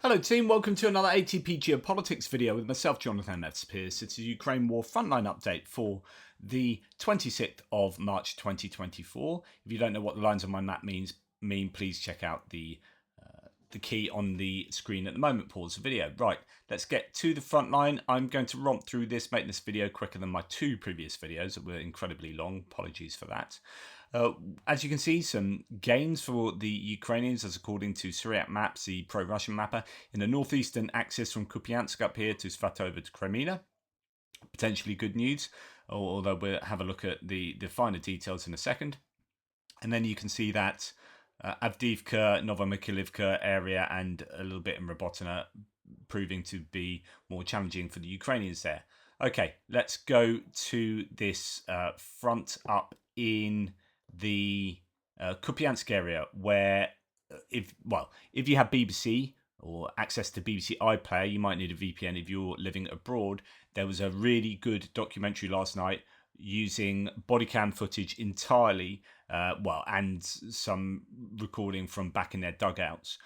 Hello team, welcome to another ATP Geopolitics video with myself, Jonathan Pierce. It's a Ukraine War Frontline update for the 26th of March 2024. If you don't know what the lines on my map mean, please check out the key on the screen at the moment. Pause the video. Right, let's get to the front line. I'm going to romp through this, make this video quicker than my two previous videos that were incredibly long. Apologies for that. As you can see, some gains for the Ukrainians, as according to Syriac Maps, the pro-Russian mapper, in the northeastern axis from Kupiansk up here to Svatove to Crimea. Potentially good news, although we'll have a look at the finer details in a second. And then you can see that Avdiivka, Novomykhailivka area and a little bit in Robotyne proving to be more challenging for the Ukrainians there. Okay, let's go to this front up in the Kupiansk area, where if you have BBC or access to BBC iPlayer, you might need a VPN if you're living abroad. There was a really good documentary last night using body cam footage entirely, and some recording from back in their dugouts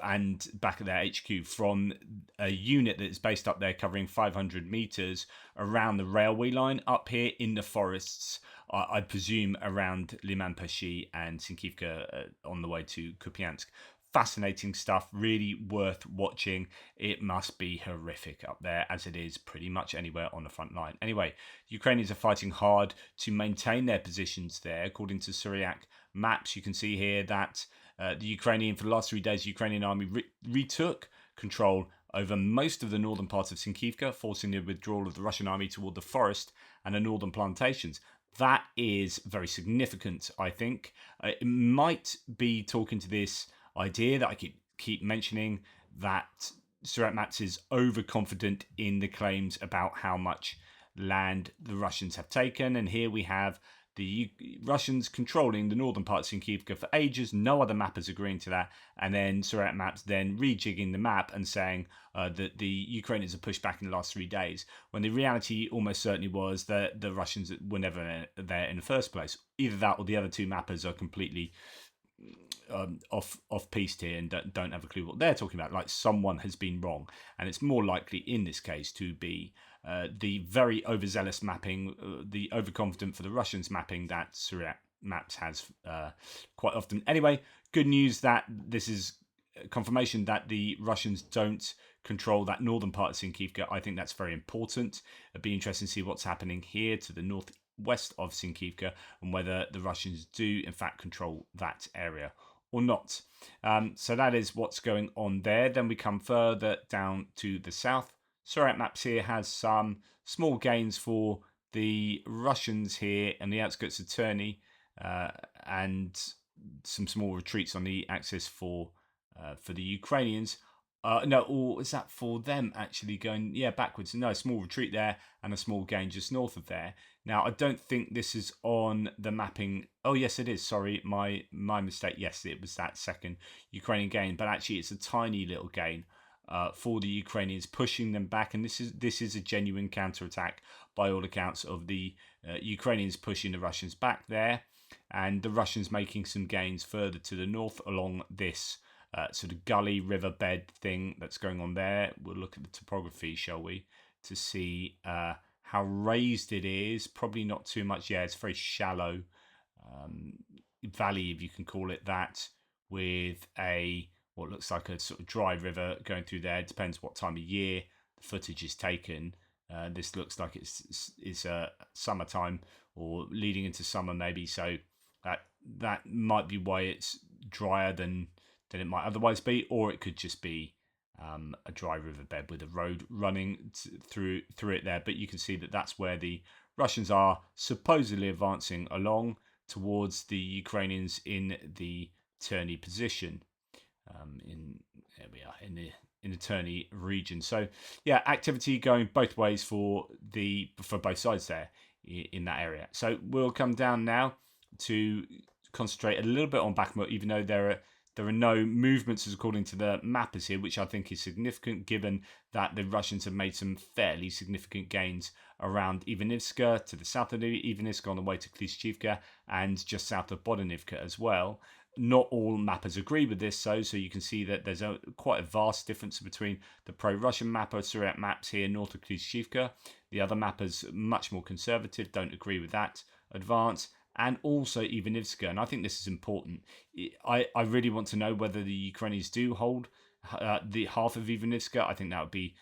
and back at their HQ from a unit that is based up there covering 500 meters around the railway line up here in the forests, I presume around Liman-Pashi and Sinkivka on the way to Kupiansk. Fascinating stuff, really worth watching. It must be horrific up there, as it is pretty much anywhere on the front line. Anyway, Ukrainians are fighting hard to maintain their positions there. According to Syriac Maps, you can see here that for the last 3 days, the Ukrainian army retook control over most of the northern part of Sinkivka, forcing the withdrawal of the Russian army toward the forest and the northern plantations. That is very significant, I think. It might be talking to this idea that I keep mentioning, that Syriac Maps is overconfident in the claims about how much land the Russians have taken. And here we have the Russians controlling the northern part of Sinkivka for ages, no other mappers agreeing to that, and then Syriac Maps then rejigging the map and saying that the Ukrainians have pushed back in the last 3 days, when the reality almost certainly was that the Russians were never there in the first place. Either that or the other two mappers are completely off-piste here and don't have a clue what they're talking about. Like, someone has been wrong, and it's more likely in this case to be the very overzealous mapping, the overconfident for the Russians mapping that Syriac Maps has quite often. Anyway, good news that this is confirmation that the Russians don't control that northern part of Sinkivka. I think that's very important. It'd be interesting to see what's happening here to the northwest of Sinkivka and whether the Russians do in fact control that area or not. So that is what's going on there. Then we come further down to the south. Syriac Maps here has some small gains for the Russians here on the outskirts of Terny, and some small retreats on the axis for the Ukrainians. No, or is that for them actually going, backwards? No, a small retreat there and a small gain just north of there. Now, I don't think this is on the mapping. Oh, yes, it is. Sorry, my mistake. Yes, it was that second Ukrainian gain, but actually it's a tiny little gain for the Ukrainians, pushing them back. And this is a genuine counterattack by all accounts of the Ukrainians pushing the Russians back there, and the Russians making some gains further to the north along this sort of gully riverbed thing that's going on there. We'll look at the topography, shall we, to see how raised it is. Probably not too much. Yeah, it's a very shallow valley, if you can call it that, with what looks like a sort of dry river going through there. It depends what time of year the footage is taken. This looks like it's summertime or leading into summer maybe, so that might be why it's drier than it might otherwise be, or it could just be a dry riverbed with a road running through it there. But you can see that that's where the Russians are supposedly advancing along towards the Ukrainians in the Terny position. There we are in the Terny region. So yeah, activity going both ways for both sides there in that area. So we'll come down now to concentrate a little bit on Bakhmut, even though there are no movements as according to the mappers here, which I think is significant given that the Russians have made some fairly significant gains around Ivanivska, to the south of Ivanivska on the way to Klishchivka, and just south of Bodinivka as well. Not all mappers agree with this, so you can see that there's quite a vast difference between the pro-Russian mapper Surat maps here north of Klishchiivka. The other mappers, much more conservative, don't agree with that advance, and also Ivanivska. And I think this is important. I really want to know whether the Ukrainians do hold the half of Ivanivska. I think that would be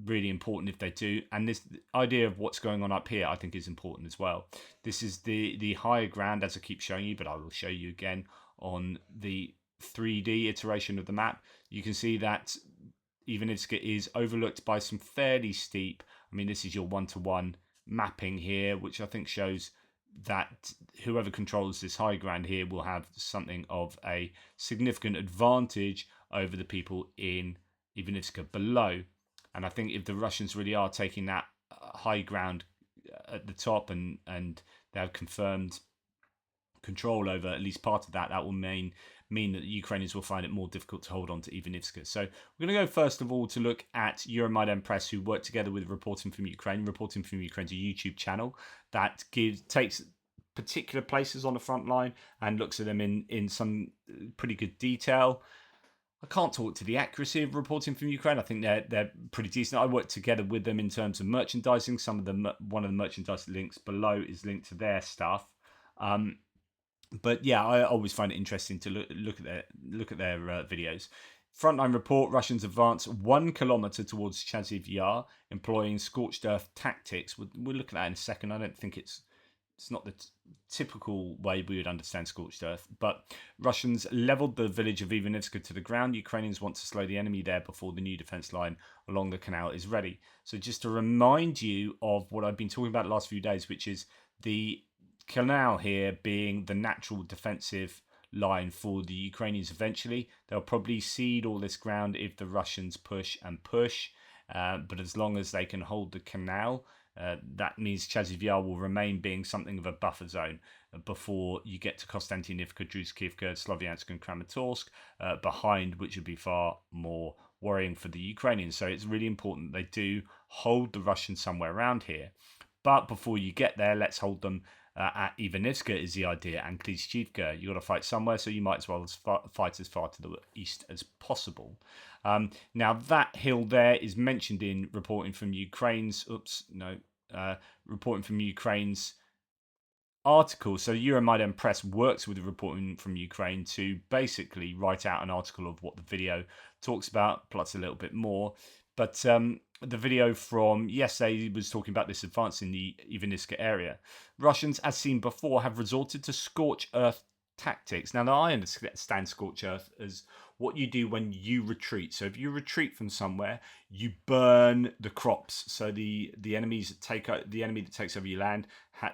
really important if they do. And this idea of what's going on up here, I think, is important as well. This is the higher ground, as I keep showing you, but I will show you again on the 3D iteration of the map. You can see that Ivanivska is overlooked by some fairly steep, I mean, this is your one-to-one mapping here, which I think shows that whoever controls this high ground here will have something of a significant advantage over the people in Ivanivska below. And I think if the Russians really are taking that high ground at the top and they have confirmed control over at least part of that, that will mean that the Ukrainians will find it more difficult to hold on to Ivanivska. So we're going to go first of all to look at Euromaidan Press, who work together with Reporting from Ukraine. Reporting from Ukraine's a YouTube channel that takes particular places on the front line and looks at them in some pretty good detail. I can't talk to the accuracy of Reporting from Ukraine. I think they're pretty decent. I work together with them in terms of merchandising. One of the merchandise links below is linked to their stuff. But yeah, I always find it interesting to look at their videos. Frontline report: Russians advance 1 kilometer towards Chaziv Yar, employing scorched earth tactics. We'll look at that in a second. I don't think it's not the typical way we would understand scorched earth, but Russians leveled the village of Ivanivska to the ground. Ukrainians want to slow the enemy there before the new defense line along the canal is ready. So just to remind you of what I've been talking about the last few days, which is the canal here being the natural defensive line for the Ukrainians eventually. They'll probably cede all this ground if the Russians push and push, but as long as they can hold the canal, that means Chaziv Yar will remain being something of a buffer zone before you get to Konstantinivka, Druzhkivka, Slovyansk and Kramatorsk behind, which would be far more worrying for the Ukrainians. So it's really important they do hold the Russians somewhere around here. But before you get there, let's hold them at Ivanivska is the idea, and Klishchiivka. You've got to fight somewhere, so you might as well fight as far to the east as possible. Now, that hill there is mentioned in Reporting from Ukraine's... Reporting from Ukraine's article. So Euromaidan Press works with the Reporting from Ukraine to basically write out an article of what the video talks about, plus a little bit more. But the video from yesterday was talking about this advance in the Ivanivska area. Russians, as seen before, have resorted to scorch earth tactics. Now, I understand scorch earth as what you do when you retreat. So if you retreat from somewhere, you burn the crops. So the enemy that takes over your land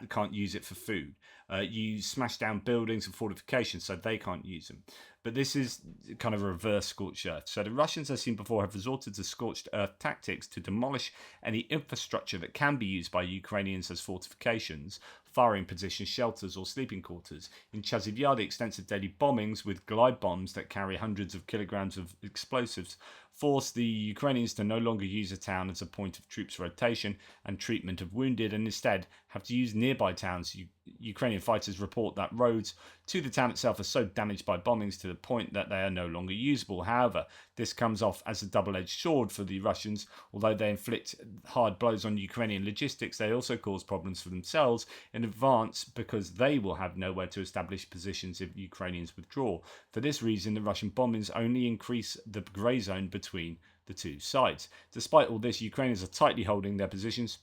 can't use it for food. You smash down buildings and fortifications, so they can't use them. But this is kind of a reverse scorched earth. So the Russians, as seen before, have resorted to scorched earth tactics to demolish any infrastructure that can be used by Ukrainians as fortifications, firing positions, shelters, or sleeping quarters. In Chaziv Yar, the extensive daily bombings with glide bombs that carry hundreds of kilograms of explosives force the Ukrainians to no longer use the town as a point of troops rotation and treatment of wounded, and instead have to use nearby towns. Ukrainian fighters report that roads to the town itself are so damaged by bombings to the point that they are no longer usable. However, this comes off as a double-edged sword for the Russians. Although they inflict hard blows on Ukrainian logistics, they also cause problems for themselves in advance because they will have nowhere to establish positions if Ukrainians withdraw. For this reason, the Russian bombings only increase the grey zone between the two sides. Despite all this, Ukrainians are tightly holding their positions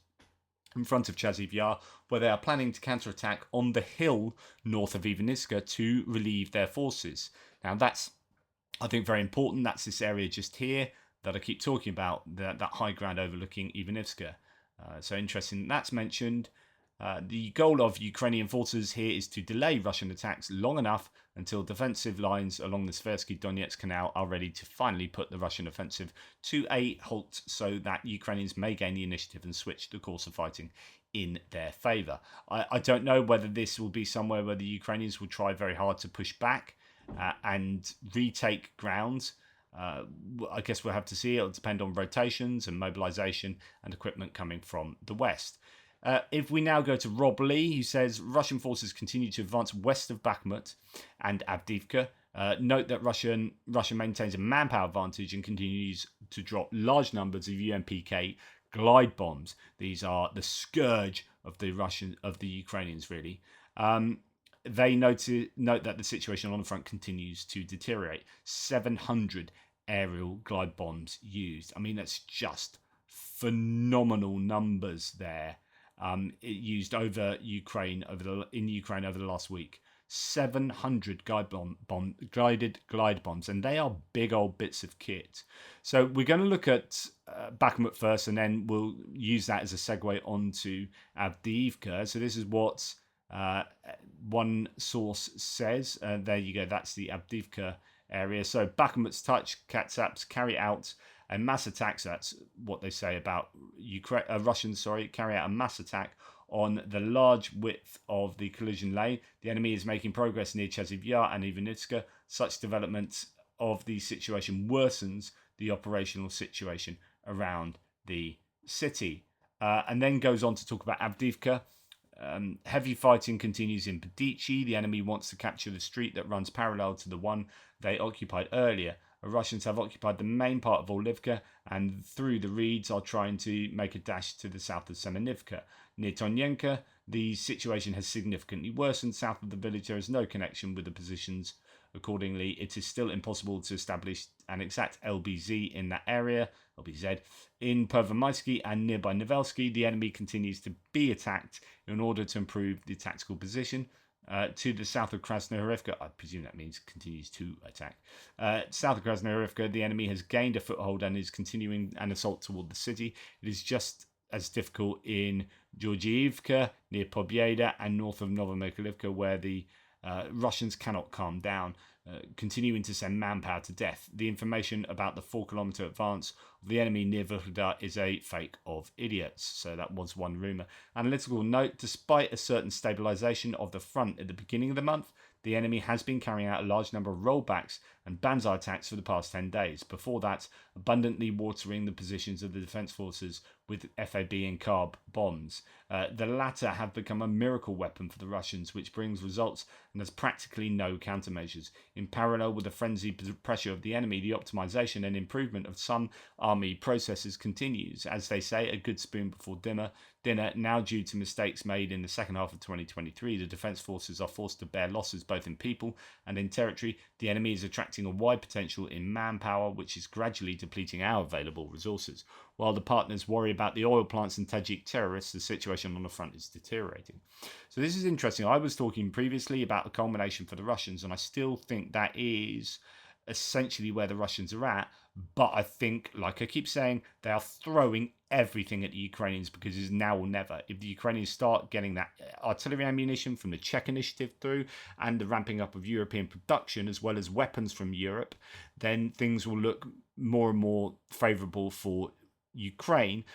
in front of Chaziv Yar, where they are planning to counterattack on the hill north of Ivanivska to relieve their forces. Now that's, I think, very important. That's this area just here that I keep talking about, that high ground overlooking Ivanivska. So interesting that's mentioned. The goal of Ukrainian forces here is to delay Russian attacks long enough until defensive lines along the Tversky Donetsk Canal are ready to finally put the Russian offensive to a halt so that Ukrainians may gain the initiative and switch the course of fighting in their favour. I don't know whether this will be somewhere where the Ukrainians will try very hard to push back and retake ground. I guess we'll have to see. It'll depend on rotations and mobilisation and equipment coming from the west. If we now go to Rob Lee, who says Russian forces continue to advance west of Bakhmut and Avdiivka. Note that Russia maintains a manpower advantage and continues to drop large numbers of UMPK glide bombs. These are the scourge of the Ukrainians, really. They note that the situation on the front continues to deteriorate. 700 aerial glide bombs used. I mean, that's just phenomenal numbers there. Used over Ukraine in Ukraine over the last week. 700 guided glide bombs, and they are big old bits of kit. So we're going to look at Bakhmut first, and then we'll use that as a segue onto Avdiivka. So this is what one source says. There you go. That's the Avdiivka area. So Bakhmut's touch Katsaps carry out a mass attack. So that's what they say about Russians. Carry out a mass attack on the large width of the collision lane. The enemy is making progress near Chasiv Yar and Ivanitska. Such development of the situation worsens the operational situation around the city. And then goes on to talk about Avdiivka. Heavy fighting continues in Padici. The enemy wants to capture the street that runs parallel to the one they occupied earlier. The Russians have occupied the main part of Orlivka and through the reeds are trying to make a dash to the south of Semenivka. Near Tonyenka, the situation has significantly worsened. South of the village, there is no connection with the positions. Accordingly, it is still impossible to establish an exact LBZ in that area. LBZ. In Pervomaisky and nearby Novelsky, the enemy continues to be attacked in order to improve the tactical position. To the south of Krasnohorivka, I presume that means continues to attack. South of Krasnohorivka, the enemy has gained a foothold and is continuing an assault toward the city. It is just as difficult in Georgiivka, near Pobyeda, and north of Novomykhailivka, where the Russians cannot calm down, continuing to send manpower to death. The information about the 4-kilometer advance of the enemy near Vuhledar is a fake of idiots. So that was one rumour. Analytical note, despite a certain stabilisation of the front at the beginning of the month, the enemy has been carrying out a large number of rollbacks and banzai attacks for the past 10 days. Before that, abundantly watering the positions of the defence forces with FAB and carb bombs. The latter have become a miracle weapon for the Russians, which brings results and has practically no countermeasures. In parallel with the frenzied pressure of the enemy, the optimization and improvement of some army processes continues. As they say, a good spoon before dinner. Now due to mistakes made in the second half of 2023, the defence forces are forced to bear losses both in people and in territory. The enemy is attracting a wide potential in manpower, which is gradually depleting our available resources. While the partners worry about the oil plants and Tajik terrorists, the situation on the front is deteriorating. So this is interesting. I was talking previously about the culmination for the Russians, and I still think that is essentially where the Russians are at. But I think, like I keep saying, they are throwing everything at the Ukrainians because it's now or never. If the Ukrainians start getting that artillery ammunition from the Czech initiative through and the ramping up of European production as well as weapons from Europe, then things will look more and more favourable for Ukraine.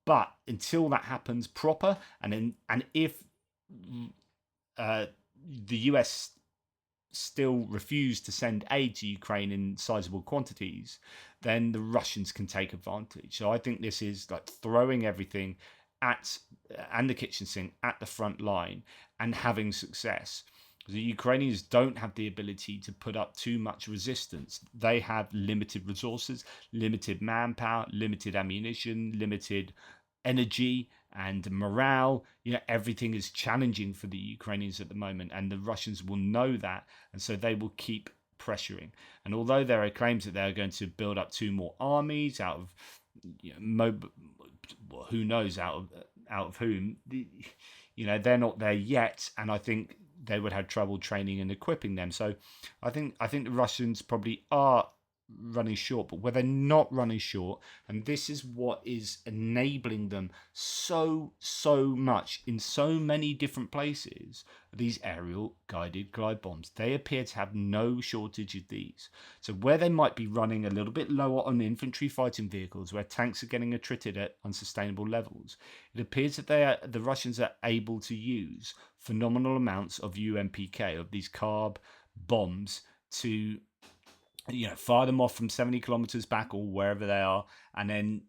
But until that happens proper, and if the US still refuse to send aid to Ukraine in sizable quantities, then the Russians can take advantage. So I think this is like throwing everything at and the kitchen sink at the front line and having success. The Ukrainians don't have the ability to put up too much resistance. They have limited resources, limited manpower, limited ammunition, limited energy and morale. Everything is challenging for the Ukrainians at the moment, and the Russians will know that, and so they will keep pressuring. And although there are claims that they're going to build up 2 more armies out of who knows out of whom, they're not there yet, and I think they would have trouble training and equipping them. So I think the Russians probably are running short, but where they're not running short, and this is what is enabling them so much in so many different places, these aerial guided glide bombs. They appear to have no shortage of these. So where they might be running a little bit lower on infantry fighting vehicles, where tanks are getting attrited at unsustainable levels, it appears that the Russians are able to use phenomenal amounts of UMPK, of these carb bombs, to fire them off from 70 kilometers back or wherever they are, and then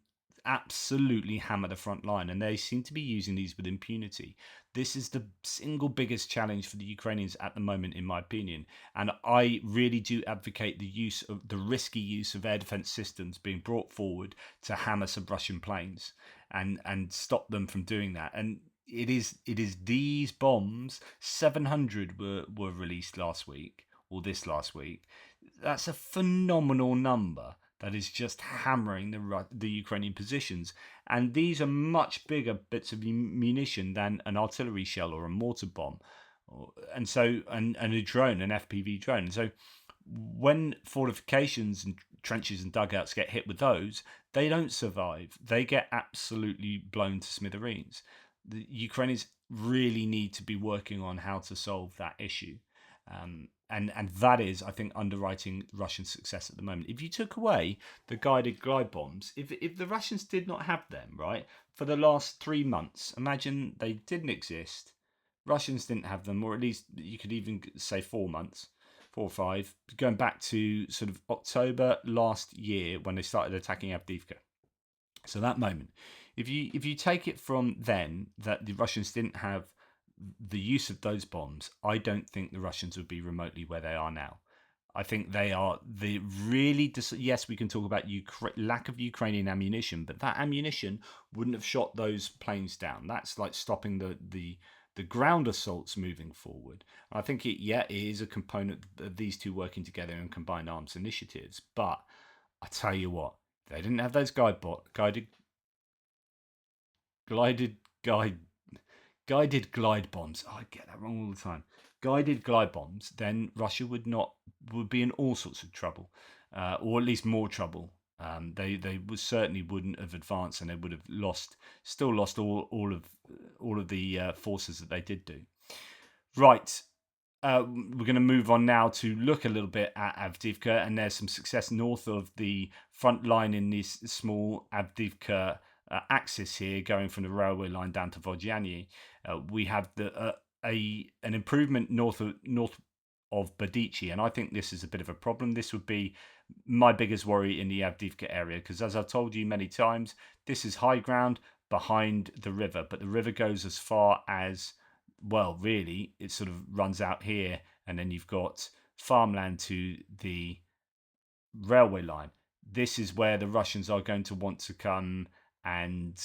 absolutely hammer the front line, and they seem to be using these with impunity. This is the single biggest challenge for the Ukrainians at the moment, in my opinion. And I really do advocate the risky use of air defense systems being brought forward to hammer some Russian planes and stop them from doing that. And it is these bombs. 700 were released last week, or this last week. That's a phenomenal number that is just hammering the Ukrainian positions. And these are much bigger bits of munition than an artillery shell or a mortar bomb, and a drone, an FPV drone. And so when fortifications and trenches and dugouts get hit with those, they don't survive. They get absolutely blown to smithereens. The Ukrainians really need to be working on how to solve that issue. And that is, I think, underwriting Russian success at the moment. If you took away the guided glide bombs, if the Russians did not have them, right, for the last 3 months, imagine they didn't exist, Russians didn't have them, or at least you could even say 4 months, 4 or 5, going back to sort of October last year when they started attacking Avdiivka. So that moment, if you take it from then that the Russians didn't have the use of those bombs, I don't think the Russians would be remotely where they are now. I think they are the really yes, we can talk about lack of Ukrainian ammunition, but that ammunition wouldn't have shot those planes down. That's like stopping the ground assaults moving forward. I think it is a component of these two working together in combined arms initiatives. But I tell you what, they didn't have those guided glide bombs. Oh, I get that wrong all the time. Guided glide bombs. Then Russia would be in all sorts of trouble, or at least more trouble. They certainly wouldn't have advanced, and they would have still lost all of the forces that they did do. Right. We're going to move on now to look a little bit at Avdiivka, and there's some success north of the front line in this small Avdiivka axis here, going from the railway line down to Vodyany. We have an improvement north of Badichi, and I think this is a bit of a problem. This would be my biggest worry in the Avdiivka area, because as I've told you many times, this is high ground behind the river, but the river goes as far as, well, really, it sort of runs out here, and then you've got farmland to the railway line. This is where the Russians are going to want to come and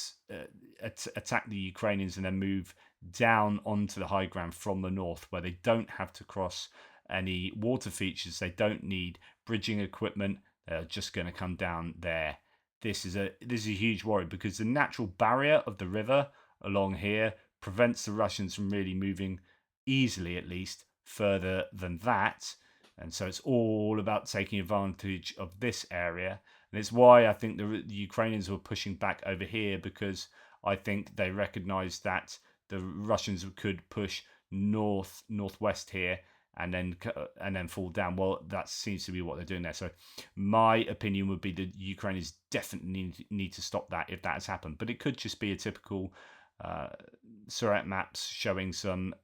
attack the Ukrainians, and then move down onto the high ground from the north, where they don't have to cross any water features. They don't need bridging equipment. They're just going to come down there. This is a huge worry, because the natural barrier of the river along here prevents the Russians from really moving easily, at least, further than that. And so it's all about taking advantage of this area. And it's why I think the Ukrainians were pushing back over here, because I think they recognized that the Russians could push northwest here and then fall down. Well, that seems to be what they're doing there. So my opinion would be that Ukrainians definitely need to stop that if that has happened. But it could just be a typical Surat maps showing some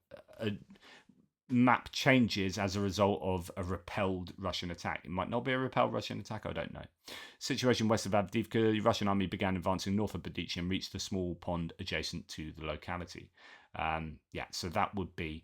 map changes as a result of a repelled Russian attack. It might not be a repelled Russian attack, I don't know. Situation west of Avdiivka, the Russian army began advancing north of Badichi and reached the small pond adjacent to the locality. So that would be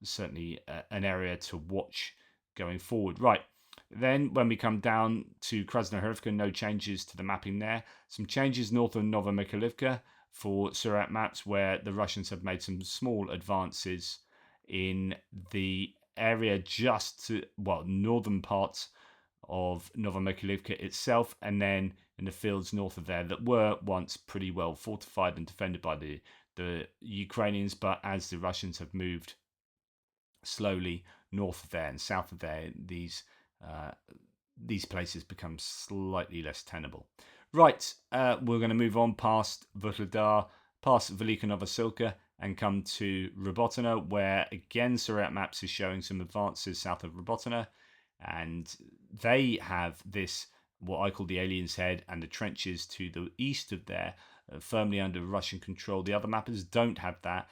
certainly an area to watch going forward. Right, then when we come down to Krasnohorivka, no changes to the mapping there. Some changes north of Novomikhailivka for Surat maps, where the Russians have made some small advances in the area just to, northern parts of Novomikhailivka itself, and then in the fields north of there that were once pretty well fortified and defended by the Ukrainians. But as the Russians have moved slowly north of there and south of there, these places become slightly less tenable. Right, we're going to move on past Vuhledar, past Velika Novosilka, and come to Robotyne, where again Surat Maps is showing some advances south of Robotyne, and they have this, what I call the Alien's Head, and the trenches to the east of there, firmly under Russian control. The other mappers don't have that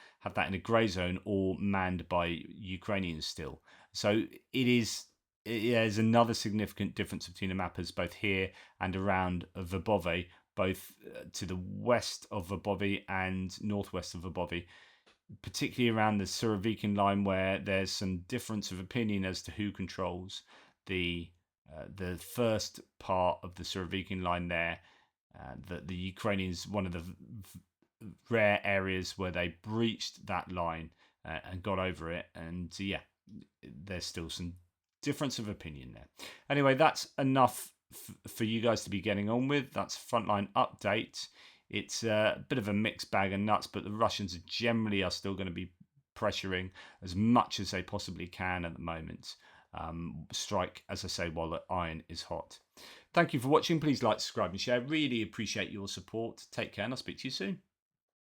in a grey zone or manned by Ukrainians still. So there's another significant difference between the mappers both here and around Verbove, both to the west of Lvovs and northwest of Lvovs, particularly around the Surovikin line, where there's some difference of opinion as to who controls the first part of the Surovikin line there. The Ukrainians, one of the rare areas where they breached that line and got over it, and yeah, there's still some difference of opinion there. Anyway, that's enough for you guys to be getting on with. That's Frontline update. It's a bit of a mixed bag of nuts, but the Russians generally are still going to be pressuring as much as they possibly can at the moment. Strike, as I say, while the iron is hot. Thank you for watching. Please like, subscribe and share. Really appreciate your support. Take care and I'll speak to you soon.